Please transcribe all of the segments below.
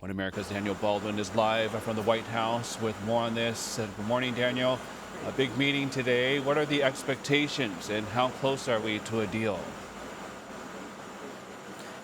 One America's Daniel Baldwin is live from the White House with more on this. Good morning, Daniel. A big meeting today. What are the expectations and how close are we to a deal?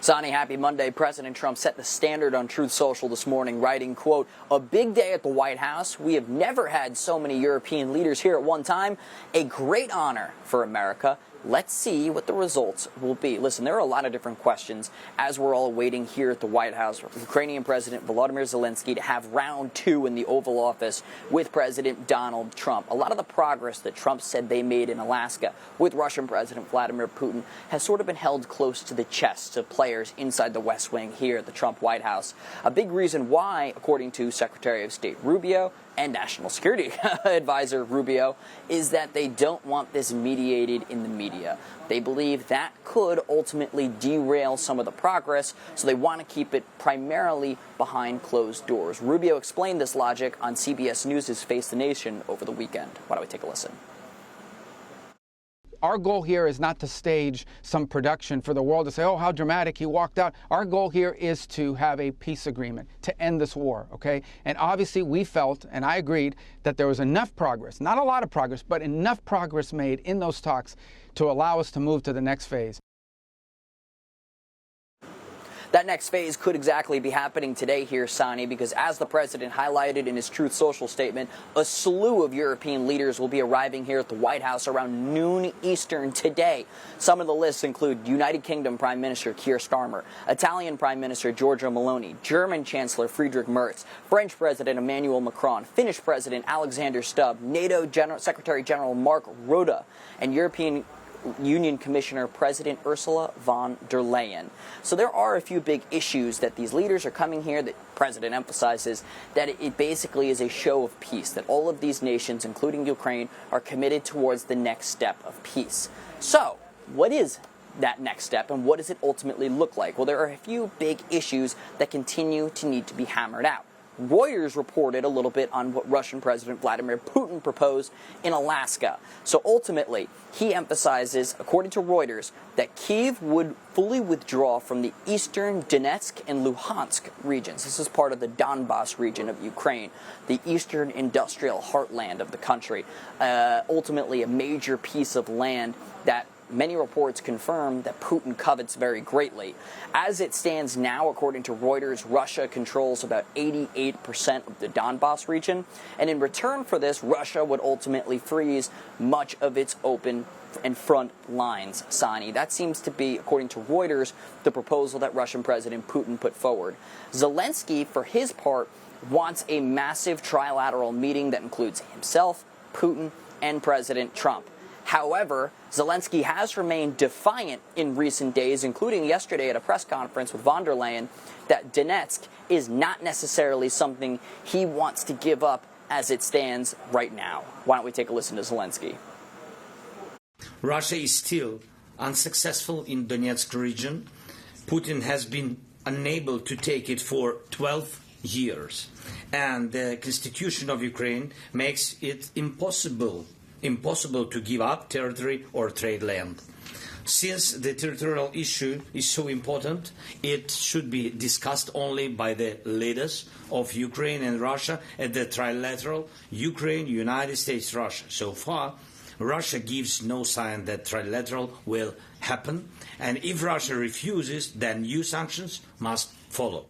Sonny, happy Monday. President Trump set the standard on Truth Social this morning, writing, quote, "A big day at the White House. We have never had so many European leaders here at one time. A great honor for America. Let's see what the results will be." Listen, there are a lot of different questions as we're all waiting here at the White House for Ukrainian President Volodymyr Zelensky to have round two in the Oval Office with President Donald Trump. A lot of the progress that Trump said they made in Alaska with Russian President Vladimir Putin has sort of been held close to the chests of players inside the West Wing here at the Trump White House. A big reason why, according to Secretary of State Rubio and National Security Advisor Rubio, is that they don't want this mediated in the media. They believe that could ultimately derail some of the progress, so they want to keep it primarily behind closed doors. Rubio explained this logic on CBS News' Face the Nation over the weekend. Why don't we take a listen? Our goal here is not to stage some production for the world to say, oh, how dramatic, he walked out. Our goal here is to have a peace agreement, to end this war, okay? And obviously we felt, and I agreed, that there was enough progress, not a lot of progress, but enough progress made in those talks to allow us to move to the next phase. That next phase could exactly be happening today here, Sonny, because as the president highlighted in his Truth Social statement, a slew of European leaders will be arriving here at the White House around noon Eastern today. Some of the lists include United Kingdom Prime Minister Keir Starmer, Italian Prime Minister Giorgia Meloni, German Chancellor Friedrich Merz, French President Emmanuel Macron, Finnish President Alexander Stubb, NATO Secretary General Mark Rutte, and European Union Commissioner President Ursula von der Leyen. So there are a few big issues that these leaders are coming here that the president emphasizes that it basically is a show of peace, that all of these nations, including Ukraine, are committed towards the next step of peace. So what is that next step and what does it ultimately look like? Well, there are a few big issues that continue to need to be hammered out. Reuters reported a little bit on what Russian President Vladimir Putin proposed in Alaska. So ultimately, he emphasizes, according to Reuters, that Kyiv would fully withdraw from the eastern Donetsk and Luhansk regions. This is part of the Donbas region of Ukraine, the eastern industrial heartland of the country. Ultimately, a major piece of land that many reports confirm that Putin covets very greatly. As it stands now, according to Reuters, Russia controls about 88% of the Donbas region, and in return for this, Russia would ultimately freeze much of its open and front lines, Sani. That seems to be, according to Reuters, the proposal that Russian President Putin put forward. Zelensky, for his part, wants a massive trilateral meeting that includes himself, Putin, and President Trump. However, Zelensky has remained defiant in recent days, including yesterday at a press conference with von der Leyen, that Donetsk is not necessarily something he wants to give up as it stands right now. Why don't we take a listen to Zelensky? Russia is still unsuccessful in Donetsk region. Putin has been unable to take it for 12 years. And the constitution of Ukraine makes it impossible to give up territory or trade land. Since the territorial issue is so important, it should be discussed only by the leaders of Ukraine and Russia at the trilateral Ukraine, United States, Russia. So far, Russia gives no sign that trilateral will happen, and if Russia refuses, then new sanctions must follow.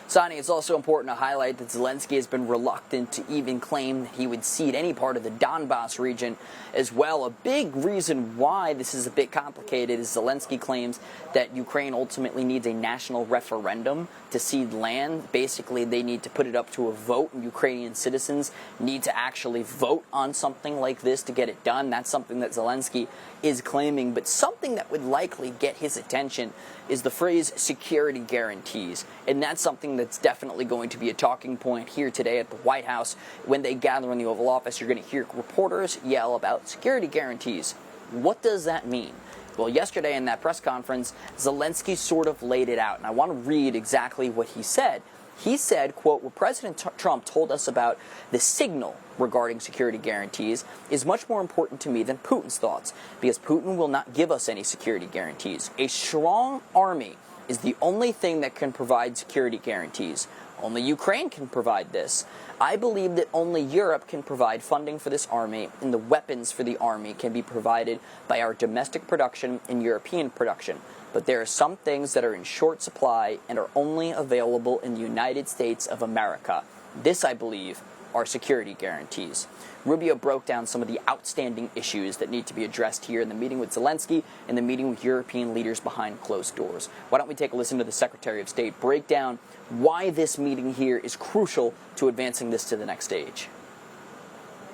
Sonny, it's also important to highlight that Zelensky has been reluctant to even claim that he would cede any part of the Donbas region as well. A big reason why this is a bit complicated is Zelensky claims that Ukraine ultimately needs a national referendum to cede land. Basically, they need to put it up to a vote, and Ukrainian citizens need to actually vote on something like this to get it done. That's something that Zelensky is claiming, but something that would likely get his attention is the phrase security guarantees, and that's something that's definitely going to be a talking point here today at the White House. When they gather in the Oval Office, you're going to hear reporters yell about security guarantees. What does that mean? Well, yesterday in that press conference, Zelensky sort of laid it out, and I want to read exactly what he said. He said, quote, what President Trump told us about the signal regarding security guarantees is much more important to me than Putin's thoughts, because Putin will not give us any security guarantees. A strong army is the only thing that can provide security guarantees. Only Ukraine can provide this. I believe that only Europe can provide funding for this army, and the weapons for the army can be provided by our domestic production and European production. But there are some things that are in short supply and are only available in the United States of America. This, I believe, are security guarantees. Rubio broke down some of the outstanding issues that need to be addressed here in the meeting with Zelensky and the meeting with European leaders behind closed doors. Why don't we take a listen to the Secretary of State break down why this meeting here is crucial to advancing this to the next stage.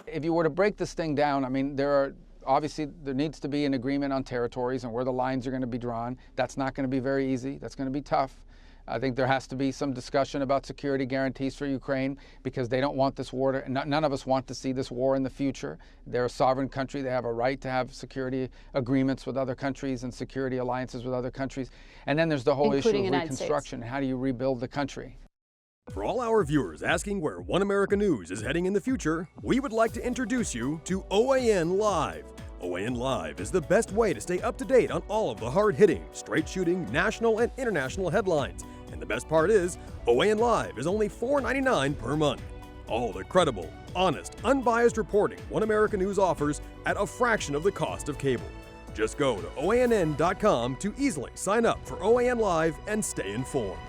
If you were to break this thing down, I mean, obviously there needs to be an agreement on territories and where the lines are going to be drawn. That's not going to be very easy. That's going to be tough. I think there has to be some discussion about security guarantees for Ukraine because they don't want this war none of us want to see this war in the future. They're a sovereign country. They have a right to have security agreements with other countries and security alliances with other countries. And then there's the whole issue of reconstruction. How do you rebuild the country? For all our viewers asking where One America News is heading in the future, we would like to introduce you to OAN Live. OAN Live is the best way to stay up to date on all of the hard-hitting, straight-shooting, national and international headlines. And the best part is, OAN Live is only $4.99 per month. All the credible, honest, unbiased reporting One America News offers at a fraction of the cost of cable. Just go to OANN.com to easily sign up for OAN Live and stay informed.